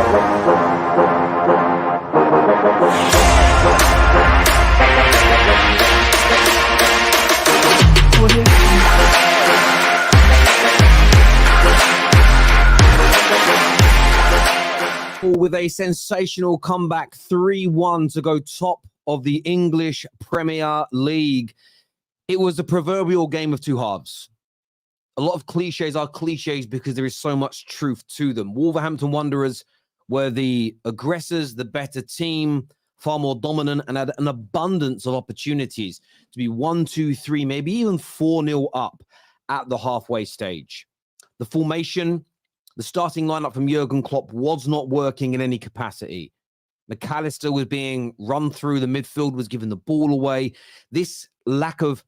With a sensational comeback, 3-1 to go top of the English Premier League. It was a proverbial game of two halves. A lot of cliches are cliches because there is so much truth to them. Wolverhampton Wanderers were the aggressors, the better team, far more dominant, and had an abundance of opportunities to be 1-2-3, maybe even 4-0 up at the halfway stage. The formation, the starting lineup from Jurgen Klopp was not working in any capacity. McAllister was being run through, the midfield was giving the ball away. This lack of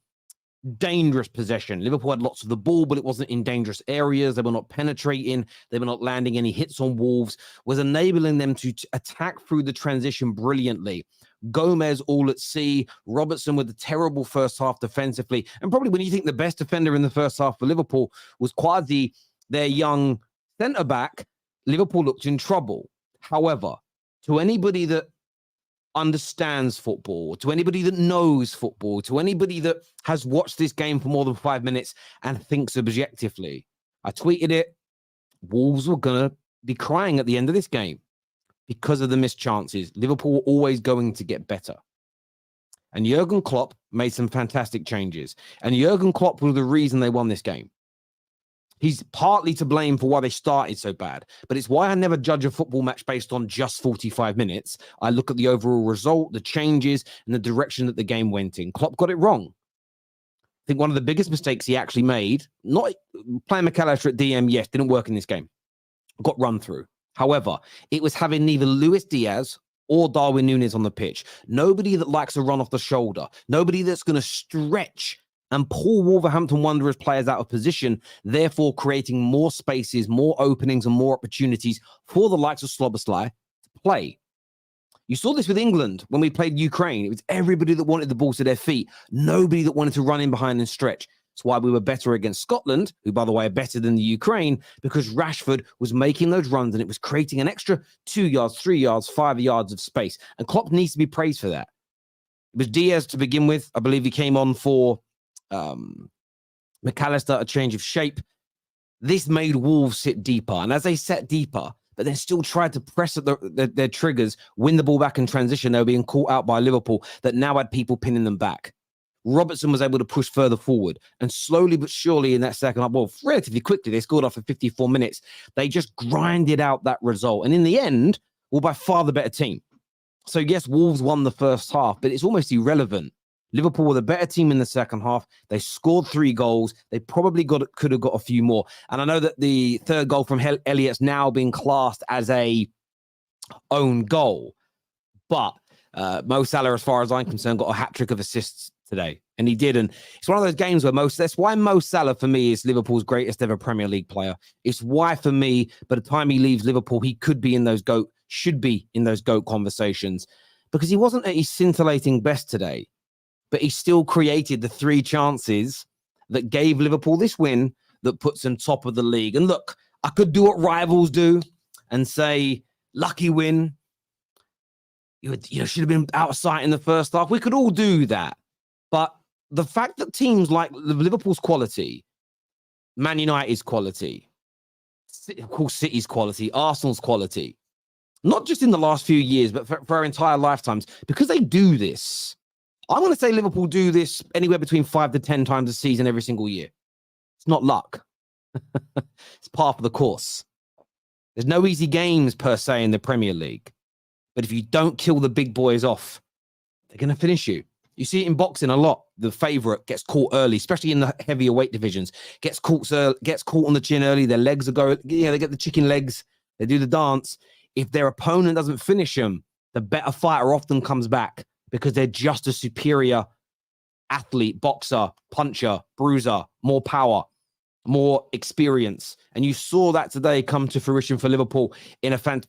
dangerous possession. Liverpool had lots of the ball, but it wasn't in dangerous areas. They were not penetrating. They were not landing any hits on Wolves, was enabling them to attack through the transition brilliantly. Gomez all at sea, Robertson with a terrible first half defensively. And probably when you think the best defender in the first half for Liverpool was Quasi, their young centre-back, Liverpool looked in trouble. However, to anybody that understands football, to anybody that knows football, to anybody that has watched this game for more than 5 minutes and thinks objectively, I tweeted it, Wolves were going to be crying at the end of this game because of the missed chances. Liverpool were always going to get better. And Jurgen Klopp made some fantastic changes. And Jurgen Klopp was the reason they won this game. He's partly to blame for why they started so bad, but it's why I never judge a football match based on just 45 minutes. I look at the overall result, the changes, and the direction that the game went in. Klopp got it wrong. I think one of the biggest mistakes he actually made, not playing McAllister at DM, yes, didn't work in this game. Got run through. However, it was having neither Luis Diaz or Darwin Nunez on the pitch. Nobody that likes to run off the shoulder. Nobody that's going to stretch and pull Wolverhampton Wanderers players out of position, therefore creating more spaces, more openings, and more opportunities for the likes of Szoboszlai to play. You saw this with England when we played Ukraine. It was everybody that wanted the ball to their feet, nobody that wanted to run in behind and stretch. That's why we were better against Scotland, who, by the way, are better than the Ukraine, because Rashford was making those runs and it was creating an extra 2 yards, 3 yards, 5 yards of space. And Klopp needs to be praised for that. It was Diaz to begin with. I believe he came on for McAllister, a change of shape. This made Wolves sit deeper. And as they sat deeper, but then still tried to press at their triggers, win the ball back in transition, they were being caught out by Liverpool that now had people pinning them back. Robertson was able to push further forward. And slowly but surely in that second half, well, relatively quickly, they scored after 54 minutes. They just grinded out that result. And in the end, were by far the better team. So yes, Wolves won the first half, but it's almost irrelevant. Liverpool were the better team in the second half. They scored 3 goals. They probably could have got a few more. And I know that the third goal from Elliott's now being classed as a own goal. But Mo Salah, as far as I'm concerned, got a hat-trick of assists today. And he did. And it's one of those games where that's why Mo Salah, for me, is Liverpool's greatest ever Premier League player. It's why, for me, by the time he leaves Liverpool, he should be in those GOAT conversations. Because he wasn't at his scintillating best today. But he still created the 3 chances that gave Liverpool this win that puts them top of the league. And look, I could do what rivals do and say, lucky win. You should have been out of sight in the first half. We could all do that. But the fact that teams like Liverpool's quality, Man United's quality, of course, City's quality, Arsenal's quality, not just in the last few years, but for our entire lifetimes, because they do this. I'm going to say Liverpool do this anywhere between 5 to 10 times a season every single year. It's not luck. It's part of the course. There's no easy games per se in the Premier League. But if you don't kill the big boys off, they're going to finish you. You see it in boxing a lot. The favourite gets caught early, especially in the heavier weight divisions. Gets caught on the chin early. Their legs are going, they get the chicken legs. They do the dance. If their opponent doesn't finish them, the better fighter often comes back. Because they're just a superior athlete, boxer, puncher, bruiser, more power, more experience. And you saw that today come to fruition for Liverpool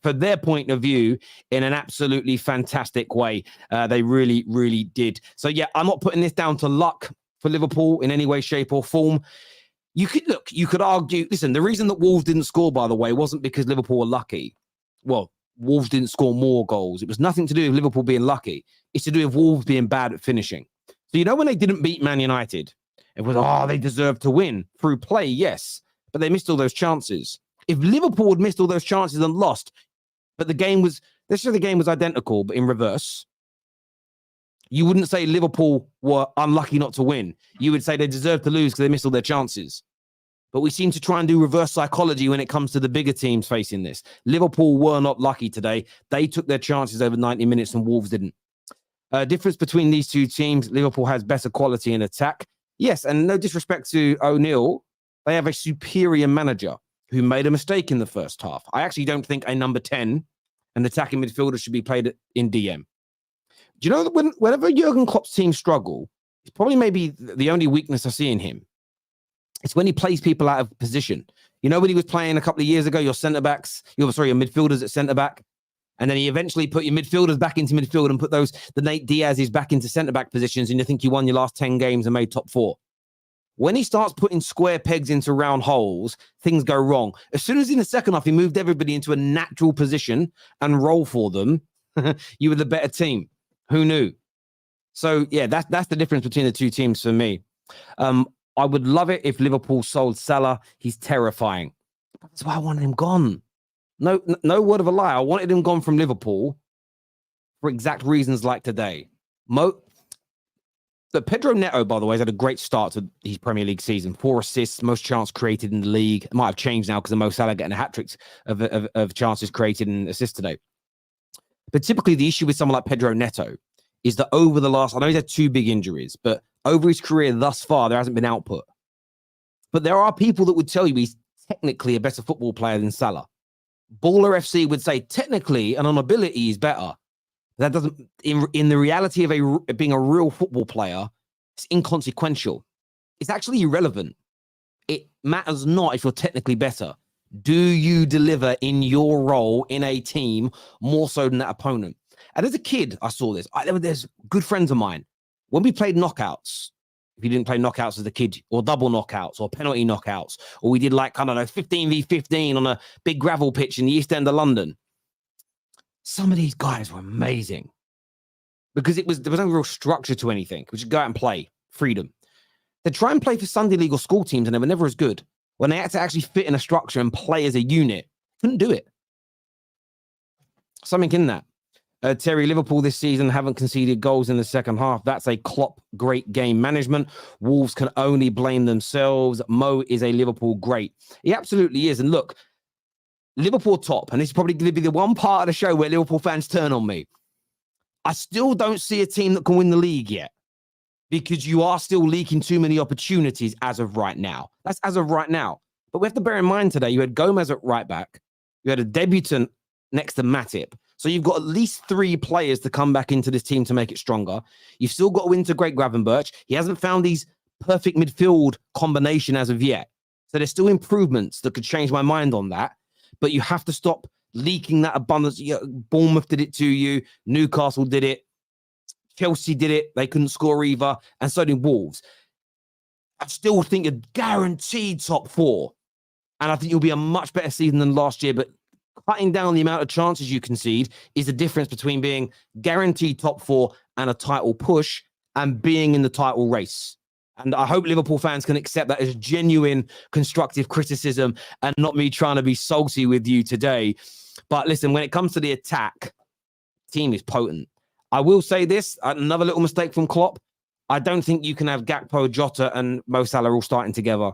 for their point of view, in an absolutely fantastic way. They really, really did. So yeah, I'm not putting this down to luck for Liverpool in any way, shape or form. You could argue, listen, the reason that Wolves didn't score, by the way, wasn't because Liverpool were lucky. Well, Wolves didn't score more goals. It was nothing to do with Liverpool being lucky. It's to do with Wolves being bad at finishing. So, you know, when they didn't beat Man United, it was, they deserved to win. Through play, yes, but they missed all those chances. If Liverpool had missed all those chances and lost, but the game was, let's say the game was identical, but in reverse, you wouldn't say Liverpool were unlucky not to win. You would say they deserved to lose because they missed all their chances. But we seem to try and do reverse psychology when it comes to the bigger teams facing this. Liverpool were not lucky today. They took their chances over 90 minutes and Wolves didn't. Difference between these two teams, Liverpool has better quality in attack. Yes, and no disrespect to O'Neill, they have a superior manager who made a mistake in the first half. I actually don't think a number 10, an attacking midfielder, should be played in DM. Do you know that whenever Jurgen Klopp's team struggle, it's probably maybe the only weakness I see in him. It's when he plays people out of position. You know, when he was playing a couple of years ago, your midfielders at centre-back, and then he eventually put your midfielders back into midfield and put the Nate Diaz's back into centre-back positions, and you think you won your last 10 games and made top 4. When he starts putting square pegs into round holes, things go wrong. As soon as in the second half, he moved everybody into a natural position and role for them, you were the better team. Who knew? So, yeah, that's the difference between the two teams for me. I would love it if Liverpool sold Salah. He's terrifying. That's why I wanted him gone. No word of a lie. I wanted him gone from Liverpool for exact reasons like today. Pedro Neto, by the way, has had a great start to his Premier League season. 4 assists, most chance created in the league. It might have changed now because of Mo Salah getting a hat-trick of chances created and assists today. But typically the issue with someone like Pedro Neto is that over the last, I know he's had 2 big injuries, but over his career thus far, there hasn't been output. But there are people that would tell you he's technically a better football player than Salah. Baller FC would say technically and on ability he's better. That doesn't, in the reality of being a real football player, it's inconsequential. It's actually irrelevant. It matters not if you're technically better. Do you deliver in your role in a team more so than that opponent? And as a kid, I saw this. There's good friends of mine. When we played knockouts, if you didn't play knockouts as a kid, or double knockouts, or penalty knockouts, or we did 15v15 on a big gravel pitch in the East End of London, some of these guys were amazing because there was no real structure to anything. We should go out and play. Freedom. They'd try and play for Sunday league or school teams, and they were never as good. When they had to actually fit in a structure and play as a unit, couldn't do it. Something in that. Terry, Liverpool this season haven't conceded goals in the second half. That's a Klopp great game management. Wolves can only blame themselves. Mo is a Liverpool great. He absolutely is. And look, Liverpool top, and this is probably going to be the one part of the show where Liverpool fans turn on me. I still don't see a team that can win the league yet because you are still leaking too many opportunities as of right now. That's as of right now. But we have to bear in mind today, you had Gomez at right back. You had a debutant next to Matip. So you've got at least 3 players to come back into this team to make it stronger. You've still got to integrate Gravenberch. He hasn't found these perfect midfield combination as of yet. So there's still improvements that could change my mind on that. But you have to stop leaking that abundance. Bournemouth did it to you. Newcastle did it. Chelsea did it. They couldn't score either. And so did Wolves. I still think you're guaranteed top 4. And I think you'll be a much better season than last year. But cutting down the amount of chances you concede is the difference between being guaranteed top 4 and a title push and being in the title race. And I hope Liverpool fans can accept that as genuine constructive criticism and not me trying to be salty with you today. But listen, when it comes to the attack, team is potent. I will say this, another little mistake from Klopp. I don't think you can have Gakpo, Jota, and Mo Salah all starting together.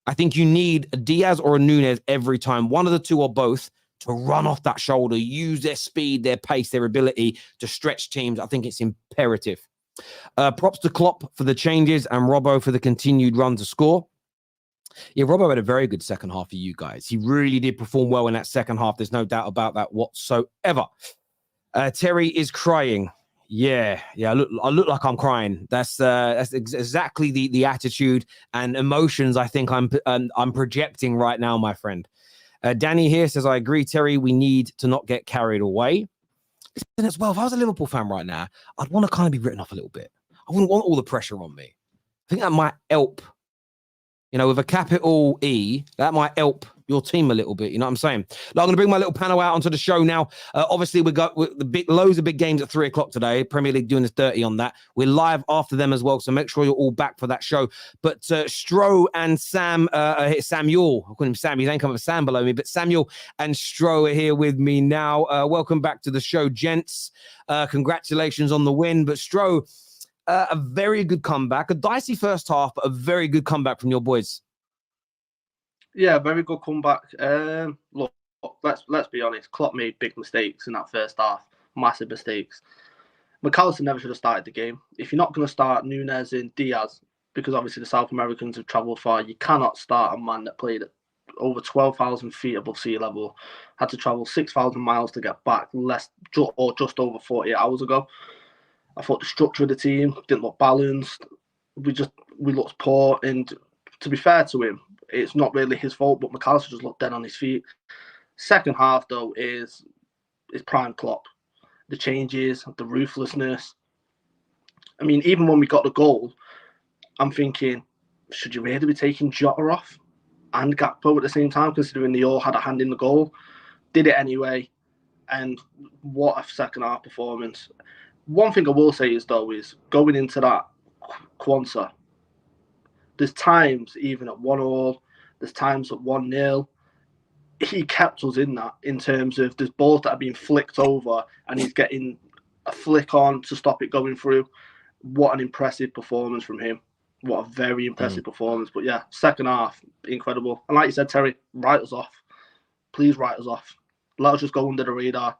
I think you need a Diaz or a Nunez every time, one of the two or both, to run off that shoulder, use their speed, their pace, their ability to stretch teams. I think it's imperative. Props to Klopp for the changes and Robbo for the continued run to score. Yeah, Robbo had a very good second half for you guys. He really did perform well in that second half. There's no doubt about that whatsoever. Terry is crying. Yeah. I look like I'm crying. That's exactly the attitude and emotions I think I'm projecting right now, my friend. Danny here says, I agree, Terry. We need to not get carried away. And as well, if I was a Liverpool fan right now, I'd want to kind of be written off a little bit. I wouldn't want all the pressure on me. I think that might help. With a capital E, that might help your team a little bit. You know what I'm saying? I'm going to bring my little panel out onto the show now. Obviously, we got loads of big games at 3:00 today. Premier League doing us dirty on that. We're live after them as well, so make sure you're all back for that show. But Stro and Samuel, I call him Sam. He ain't come with Sam below me, but Samuel and Stro are here with me now. Welcome back to the show, gents. Congratulations on the win. But Stro, a very good comeback, a dicey first half, but a very good comeback from your boys. Yeah, very good comeback. Look, let's be honest. Klopp made big mistakes in that first half, massive mistakes. McAllister never should have started the game. If you're not going to start Nunez and Diaz, because obviously the South Americans have travelled far, you cannot start a man that played at over 12,000 feet above sea level, had to travel 6,000 miles to get back just over 48 hours ago. I thought the structure of the team didn't look balanced. We looked poor, and to be fair to him, it's not really his fault, but McAllister just looked dead on his feet. Second half, though, is prime Klopp. The changes, the ruthlessness. I mean, even when we got the goal, I'm thinking, should you really be taking Jota off and Gakpo at the same time, considering they all had a hand in the goal? Did it anyway, and what a second half performance. One thing I will say is going into that Kwanzaa, there's times even at 1-1, there's times at 1-0, he kept us in that, in terms of there's balls that are being flicked over and he's getting a flick on to stop it going through. What an impressive performance from him. What a very impressive performance. But yeah, second half, incredible. And like you said, Terry, write us off. Please write us off. Let us just go under the radar.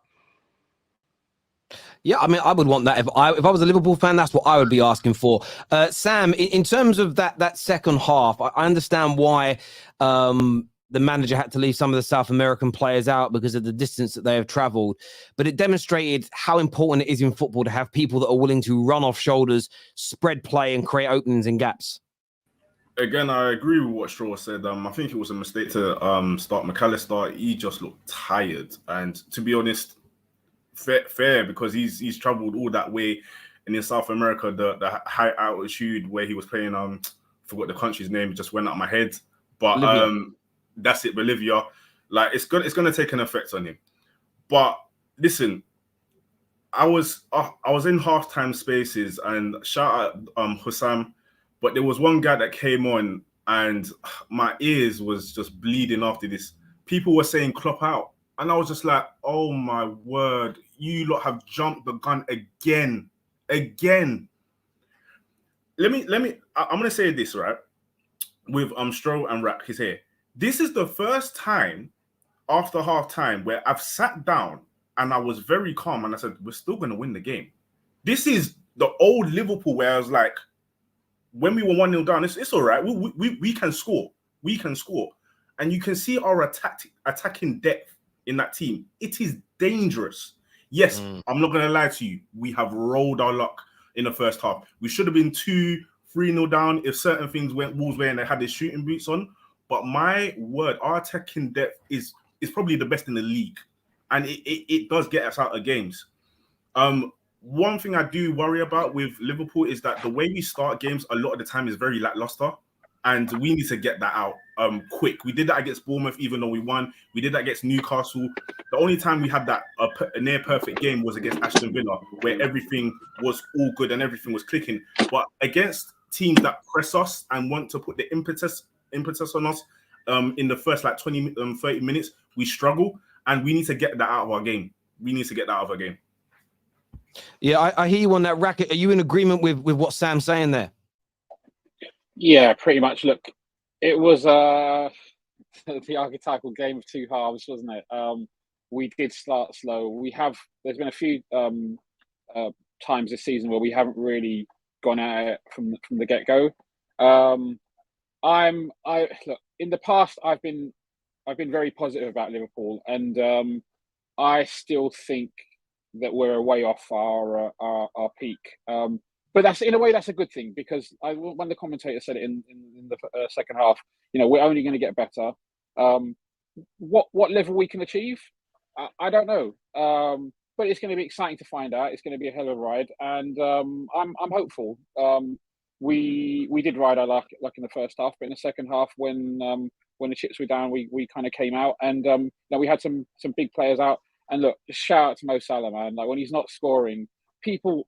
Yeah, I mean, I would want that. If I was a Liverpool fan, that's what I would be asking for. Sam, in terms of that second half, I understand why the manager had to leave some of the South American players out because of the distance that they have travelled. But it demonstrated how important it is in football to have people that are willing to run off shoulders, spread play, and create openings and gaps. Again, I agree with what Straw said. I think it was a mistake to start McAllister. He just looked tired, and to be honest, fair because he's travelled all that way, and in South America, the high altitude where he was playing. Forgot the country's name; it just went out of my head. But that's it, Bolivia. Like it's gonna take an effect on him. But listen, I was in halftime spaces, and shout out Hussam. But there was one guy that came on, and my ears was just bleeding after this. People were saying Klopp out. And I was just like, oh my word, you lot have jumped the gun again. I'm gonna say this, right? With Stro and Rack is here. This is the first time after half time where I've sat down and I was very calm and I said, we're still gonna win the game. This is the old Liverpool where I was like, when we were 1-0 down, it's all right. We can score. We can score. And you can see our attacking depth in that team. It is dangerous. Yes, I'm not going to lie to you. We have rolled our luck in the first half. We should have been 2-3-0 down if certain things went Wolves' way and they had their shooting boots on. But my word, our attacking depth is probably the best in the league. And it does get us out of games. One thing I do worry about with Liverpool is that the way we start games a lot of the time is very lackluster. And we need to get that out quick. We did that against Bournemouth, even though we won. We did that against Newcastle. The only time we had that a near perfect game was against Aston Villa, where everything was all good and everything was clicking. But against teams that press us and want to put the impetus on us in the first 20, 30 minutes, we struggle, and we need to get that out of our game. Yeah, I hear you on that, Racket. Are you in agreement with what Sam's saying there? Yeah, pretty much. Look, it was the archetypal game of two halves, wasn't it? We did start slow. There's been a few times this season where we haven't really gone at it from the get-go. Look, in the past I've been very positive about Liverpool, and I still think that we're way off our peak. But that's, in a way, that's a good thing, because when the commentator said it in the second half, we're only going to get better. What level we can achieve, I don't know. But it's going to be exciting to find out. It's going to be a hell of a ride, and I'm hopeful. We did ride our luck in the first half, but in the second half, when when the chips were down, we kind of came out, and now we had some big players out. And look, just shout out to Mo Salah, man. Like when he's not scoring, people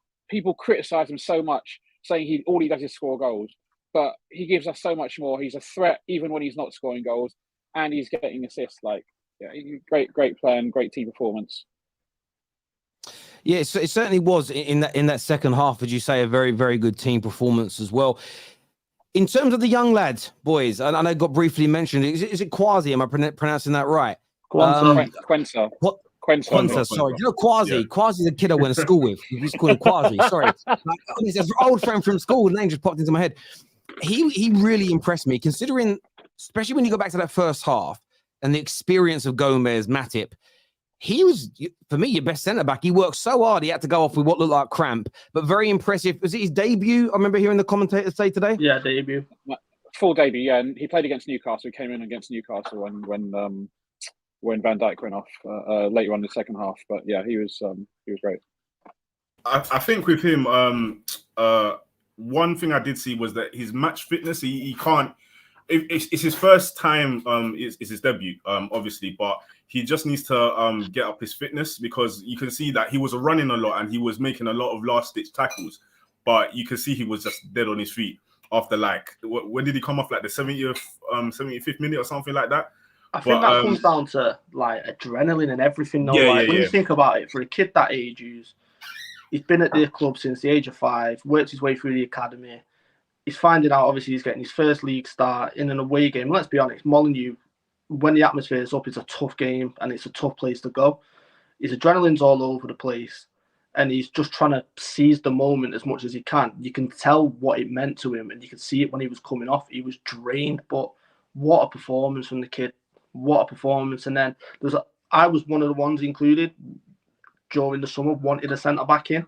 criticize him so much, saying all he does is score goals, but he gives us so much more. He's a threat even when he's not scoring goals, and he's getting assists. Like, yeah, great play and great team performance. Yeah, it certainly was in that second half, as you say, a very, very good team performance as well. In terms of the young lads, boys, and I know got briefly mentioned, is it Quasi? Am I pronouncing that right? Quensa. What? Quensa. Sorry. You know Quasi? Yeah. Quasi's a kid I went to school with. We just call him Quasi. Sorry. He's an old friend from school. The name just popped into my head. He really impressed me, considering, especially when you go back to that first half and the experience of Gomez, Matip. He was, for me, your best centre-back. He worked so hard, he had to go off with what looked like cramp, but very impressive. Was it his debut? I remember hearing the commentators say today. Yeah, debut. Full debut, yeah. And he played against Newcastle. He came in against Newcastle when Van Dijk went off later on in the second half. But yeah, he was great. I think with him, one thing I did see was that his match fitness, he can't. It's his first time. It's his debut, obviously, but he just needs to get up his fitness, because you can see that he was running a lot and he was making a lot of last-ditch tackles, but you can see he was just dead on his feet after, like, when did he come off, like the 75th minute or something like that? I think that comes down to like adrenaline and everything. When you think about it, for a kid that age, he's been at the club since the age of 5, worked his way through the academy. He's finding out, obviously, he's getting his first league start in an away game. Let's be honest, Molineux, when the atmosphere is up, it's a tough game and it's a tough place to go. His adrenaline's all over the place and he's just trying to seize the moment as much as he can. You can tell what it meant to him and you can see it when he was coming off. He was drained, but what a performance from the kid. What a performance. And then I was one of the ones included during the summer, wanted a centre-back in.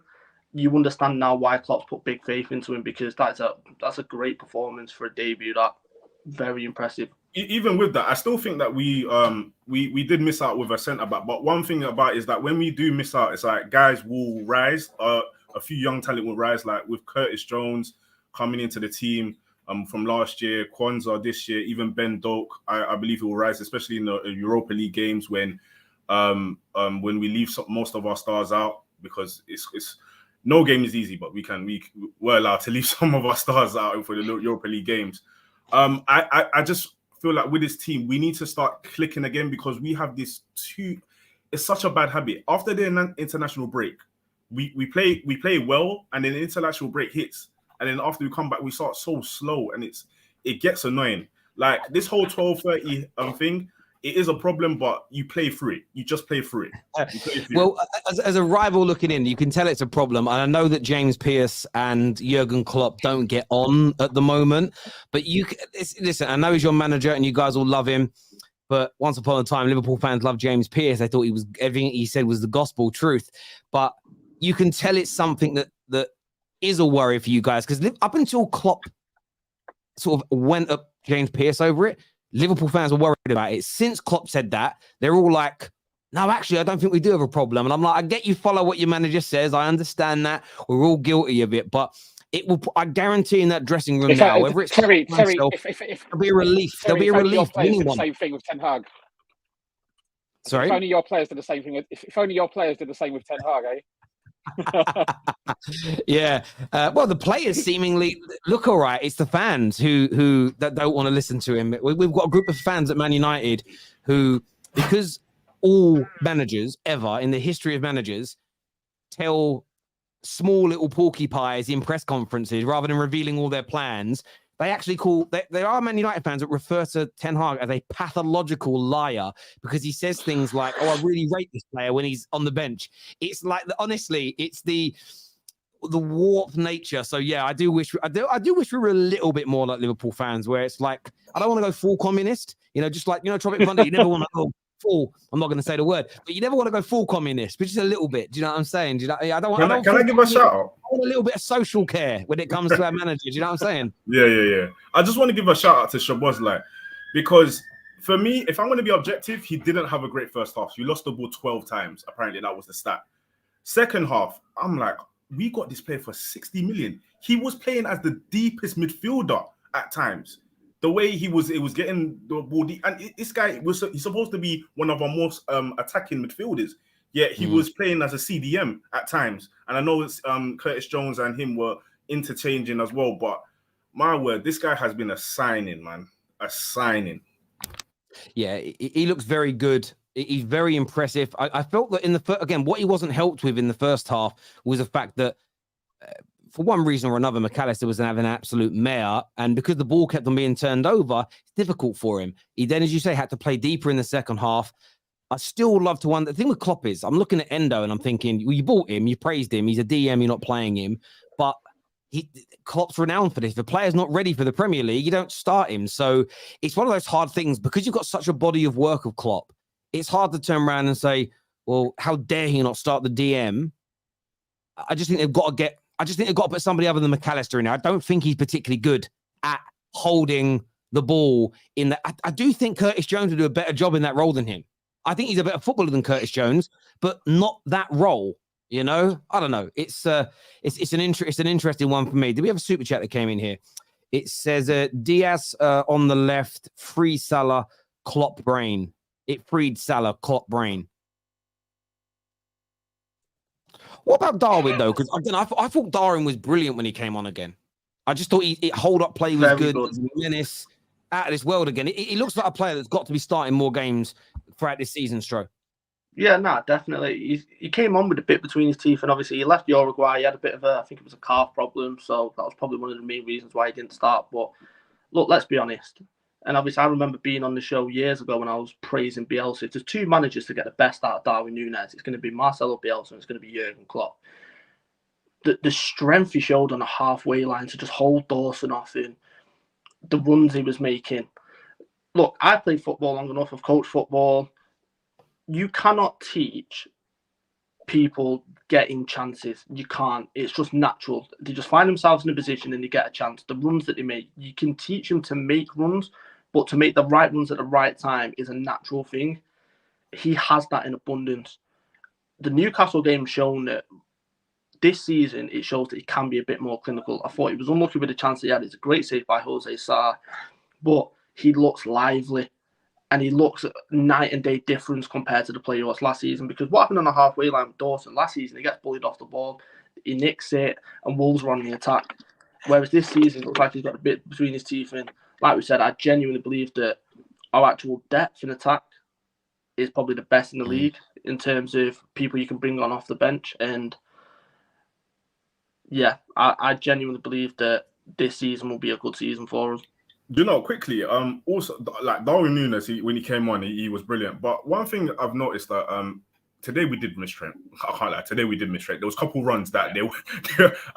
You understand now why Klopp's put big faith into him, because that's a great performance for a debut. That very impressive. Even with that, I still think that we did miss out with a centre back. But one thing about it is that when we do miss out, it's like guys will rise. A few young talent will rise, like with Curtis Jones coming into the team from last year, Kwanzaa this year, even Ben Doak. I believe he will rise, especially in the Europa League games when we leave most of our stars out, because it's no game is easy, but we're allowed to leave some of our stars out for the Europa League games. I just feel like with this team, we need to start clicking again, because we have it's such a bad habit. After the international break, we play well, and then the international break hits, and then after we come back, we start so slow, and it gets annoying. Like this whole 12:30 thing, it is a problem, but you play through it. You just play through it. Well, as a rival looking in, you can tell it's a problem. And I know that James Pearce and Jurgen Klopp don't get on at the moment. But listen, I know he's your manager and you guys all love him. But once upon a time, Liverpool fans loved James Pearce. They thought everything he said was the gospel truth. But you can tell it's something that is a worry for you guys. Because up until Klopp sort of went up James Pearce over it, Liverpool fans were worried about it. Since Klopp said that, they're all like, no, actually, I don't think we do have a problem. And I'm like, I get you follow what your manager says. I understand that. We're all guilty of it. But it will, I guarantee in that dressing room now, whether it's Terry, there'll be a relief. There'll be a relief. The same thing with Ten Hag. Sorry? If only your players did the same thing. If only your players did the same with Ten Hag, eh? Yeah. Well, the players seemingly look all right. It's the fans who that don't want to listen to him. We've got a group of fans at Man United who, because all managers ever in the history of managers tell small little porcupines in press conferences rather than revealing all their plans, they actually there are Man United fans that refer to Ten Hag as a pathological liar because he says things like, oh, I really rate this player when he's on the bench. It's like, honestly, it's the warped nature. So yeah, I do wish we were a little bit more like Liverpool fans, where it's like, I don't want to go full communist, just like, Tropic Thunder, you never want to go full, I'm not going to say the word, but you never want to go full communist, but just a little bit. Do you know what I'm saying? Can I give a shout out? I want a little bit of social care when it comes to our manager. Do you know what I'm saying? Yeah. I just want to give a shout out to Szoboszlai, because for me, if I'm going to be objective, he didn't have a great first half. You lost the ball 12 times. Apparently, that was the stat. Second half, I'm like, we got this player for 60 million. He was playing as the deepest midfielder at times. the way it was getting the ball. This guy he's supposed to be one of our most attacking midfielders. Yet he was playing as a CDM at times. And I know it's Curtis Jones and him were interchanging as well. But my word, this guy has been a signing, man. A signing. Yeah, he looks very good. He's very impressive. I felt that in the again, what he wasn't helped with in the first half was the fact that for one reason or another, McAllister was having an absolute mare, and because the ball kept on being turned over, it's difficult for him. He then, as you say, had to play deeper in the second half. I still love to wonder. The thing with Klopp is, I'm looking at Endo and I'm thinking, well, you bought him, you praised him, he's a DM, you're not playing him, but Klopp's renowned for this. If a player's not ready for the Premier League, you don't start him. So it's one of those hard things because you've got such a body of work of Klopp. It's hard to turn around and say, well, how dare he not start the DM? I just think they've got to put somebody other than McAllister in there. I don't think he's particularly good at holding the ball in that. I do think Curtis Jones would do a better job in that role than him. I think he's a better footballer than Curtis Jones, but not that role. You know, I don't know. It's an interesting one for me. Did we have a super chat that came in here? It says Diaz on the left, free Salah, Klopp brain. It freed Salah, Klopp brain. What about Darwin, though? Because again, I thought Darwin was brilliant when he came on again. I just thought he hold-up play was good. Menace, out of this world again. He looks like a player that's got to be starting more games throughout this season, Stro. Yeah, no, definitely. He came on with a bit between his teeth, and obviously he left Uruguay. He had a bit of I think it was a calf problem, so that was probably one of the main reasons why he didn't start. But look, let's be honest. And obviously, I remember being on the show years ago when I was praising Bielsa. If there's two managers to get the best out of Darwin Nunez, it's going to be Marcelo Bielsa and it's going to be Jurgen Klopp. The strength he showed on the halfway line to just hold Dawson off in, the runs he was making. Look, I played football long enough. I've coached football. You cannot teach people getting chances. You can't. It's just natural. They just find themselves in a position and they get a chance. The runs that they make, you can teach them to make runs, but to make the right runs at the right time is a natural thing. He has that in abundance. The Newcastle game shown that this season, it shows that he can be a bit more clinical. I thought he was unlucky with the chance he had. It's a great save by Jose Sarr, but he looks lively. And he looks at night and day difference compared to the player he was last season. Because what happened on the halfway line with Dawson last season, he gets bullied off the ball, he nicks it, and Wolves run the attack. Whereas this season, it looks like he's got a bit between his teeth. And like we said, I genuinely believe that our actual depth in attack is probably the best in the league in terms of people you can bring on off the bench. And yeah, I genuinely believe that this season will be a good season for us. You know, quickly, also, like Darwin Nunez, when he came on, he was brilliant. But one thing I've noticed that today we did mistrend. I can't lie, today we did mistrend. There was a couple runs that they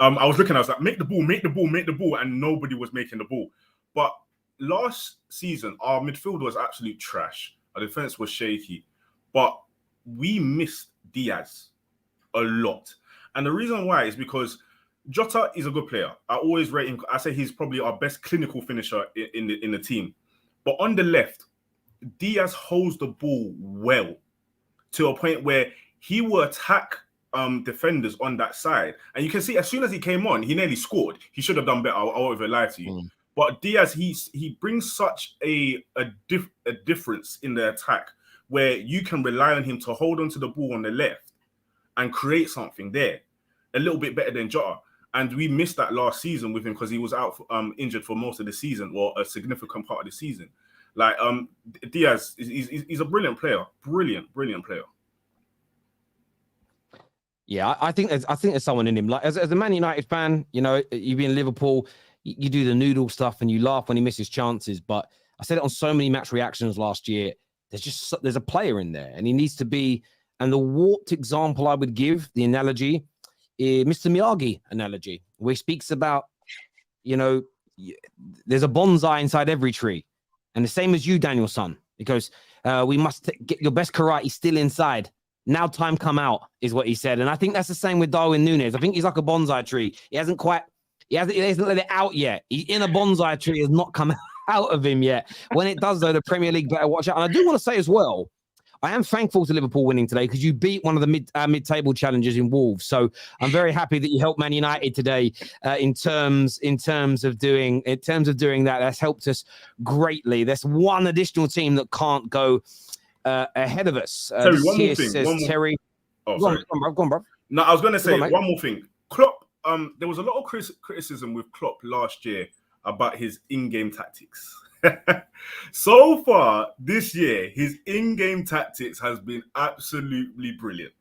I was looking, I was like, make the ball, and nobody was making the ball. But last season, our midfield was absolute trash. Our defense was shaky. But we missed Diaz a lot. And the reason why is because Jota is a good player. I always rate him. I say he's probably our best clinical finisher in the team. But on the left, Diaz holds the ball well to a point where he will attack defenders on that side. And you can see as soon as he came on, he nearly scored. He should have done better. I won't even lie to you. But Diaz, he brings such a difference in the attack where you can rely on him to hold onto the ball on the left and create something there. A little bit better than Jota. And we missed that last season with him because he was out injured for most of the season, or a significant part of the season. Like Diaz, he's a brilliant player, brilliant player. Yeah, I think there's someone in him. Like as a Man United fan, you know, you be in Liverpool, you do the noodle stuff and you laugh when he misses chances. But I said it on so many match reactions last year. There's a player in there, and he needs to be. And the warped example I would give, the analogy, Mr. Miyagi analogy, where he speaks about, you know, there's a bonsai inside every tree. And the same as you, Daniel son. He goes, we must get your best karate still inside. Now time come out, is what he said. And I think that's the same with Darwin Nunez. I think he's like a bonsai tree. He hasn't let it out yet. He's in a bonsai tree, has not come out of him yet. When it does, though, the Premier League better watch out. And I do want to say as well, I am thankful to Liverpool winning today because you beat one of the mid-table challengers in Wolves. So I'm very happy that you helped Man United today in terms of doing that. That's helped us greatly. There's one additional team that can't go ahead of us. Terry, one more thing. Terry. Oh, go sorry. On, bro. No, I was going to say on, one more thing. Klopp, there was a lot of criticism with Klopp last year about his in-game tactics. So far this year, his in-game tactics has been absolutely brilliant.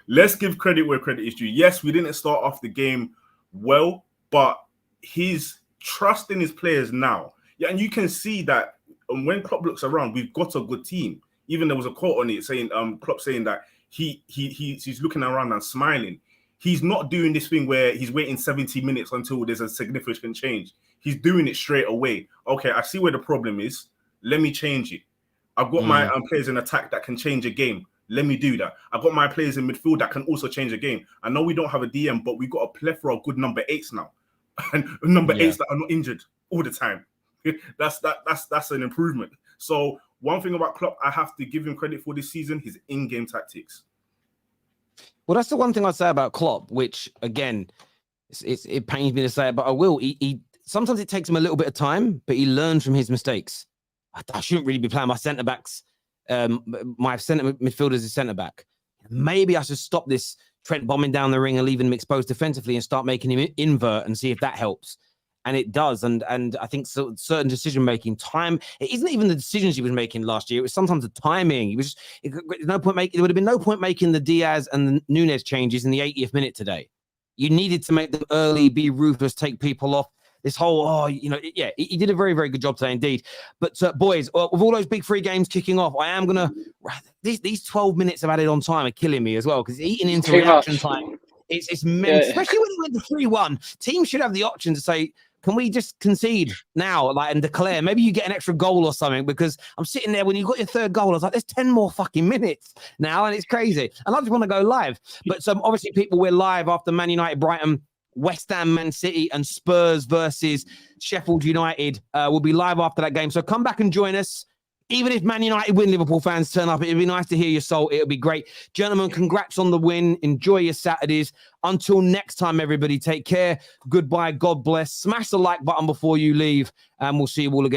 Let's give credit where credit is due. Yes, we didn't start off the game well, but he's trusting his players now. Yeah, and you can see that when Klopp looks around, we've got a good team. Even there was a quote on it saying, Klopp saying that he's looking around and smiling. He's not doing this thing where he's waiting 70 minutes until there's a significant change. He's doing it straight away. Okay, I see where the problem is. Let me change it. I've got my players in attack that can change a game. Let me do that. I've got my players in midfield that can also change a game. I know we don't have a DM, but we've got a plethora of good number 8s now. And number 8s that are not injured all the time. That's an improvement. So one thing about Klopp, I have to give him credit for this season, his in-game tactics. Well, that's the one thing I'd say about Klopp, which, again, it pains me to say it, but I will. He sometimes it takes him a little bit of time, but he learns from his mistakes. I shouldn't really be playing my centre-backs, my centre midfielders as centre-back. Maybe I should stop this Trent bombing down the ring and leaving him exposed defensively and start making him invert and see if that helps. And it does. And I think certain decision-making time, it isn't even the decisions he was making last year. It was sometimes the timing. There would have been no point making the Diaz and the Nunez changes in the 80th minute today. You needed to make them early, be ruthless, take people off. This whole, he did a very, very good job today indeed. But boys, with all those big 3 games kicking off, I am going to, these 12 minutes of added on time are killing me as well because eating into reaction time. It's mental, especially when you went to 3-1. Teams should have the option to say, can we just concede now, and declare? Maybe you get an extra goal or something, because I'm sitting there when you got your 3rd goal. I was like, there's 10 more fucking minutes now, and it's crazy. And I just want to go live. But obviously, people, we're live after Man United, Brighton, West Ham, Man City, and Spurs versus Sheffield United. We'll be live after that game. So come back and join us. Even if Man United win, Liverpool fans turn up. It'd be nice to hear your soul. It'll be great. Gentlemen, congrats on the win. Enjoy your Saturdays. Until next time, everybody, take care. Goodbye. God bless. Smash the like button before you leave, and we'll see you all again.